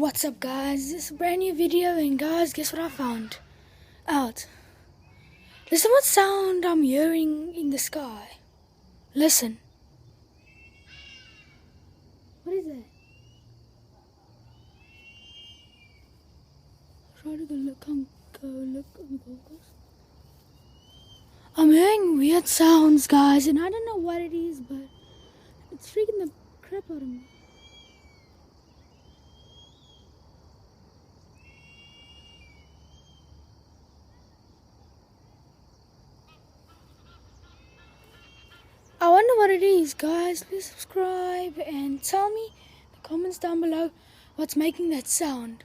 What's up, guys? This is a brand new video, and guys, guess what I found out? Listen what sound I'm hearing in the sky. Listen. What is that? Try to go look on the goggles. I'm hearing weird sounds, guys, and I don't know what it is, but it's freaking the crap out of me. I wonder what it is, guys. Please subscribe and tell me in the comments down below what's making that sound.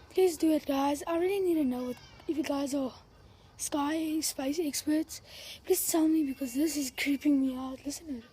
Please do it, guys. I really need to know if you guys are space experts. Please tell me, because this is creeping me out. Listen to it.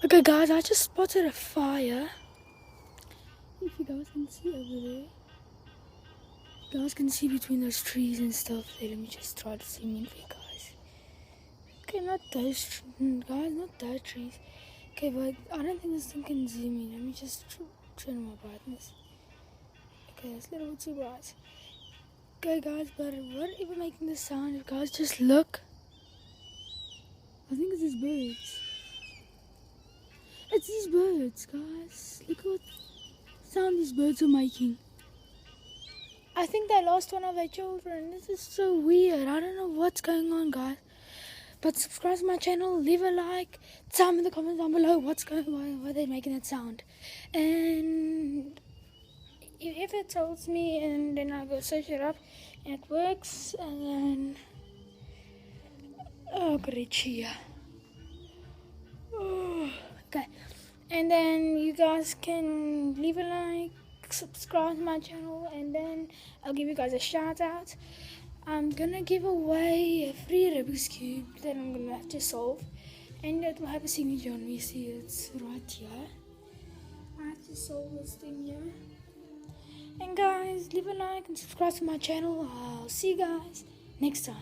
Okay, guys, I just spotted a fire. If you guys can see over there. You guys can see between those trees and stuff there. Let me just try to zoom in for you guys. Okay, not those guys, not those trees. Okay, but I don't think this thing can zoom in. Let me just turn my brightness. Okay, it's a little bit too bright. Okay, guys, but whatever making this sound, you guys just look. I think it's these birds. It's these birds, guys. Look what sound these birds are making. I think they lost one of their children. This is so weird. I don't know what's going on, guys. But subscribe to my channel, leave a like, tell me in the comments down below what's going on, why they're making that sound. And if it tells me, and then I go search it up, and it works, and then great cheer. Okay, and then you guys can leave a like, subscribe to my channel, and then I'll give you guys a shout out. I'm gonna give away a free Rubik's Cube that I'm gonna have to solve, and it will have a signature on me. See, it's right here. I have to solve this thing here. And guys, leave a like and subscribe to my channel. I'll see you guys next time.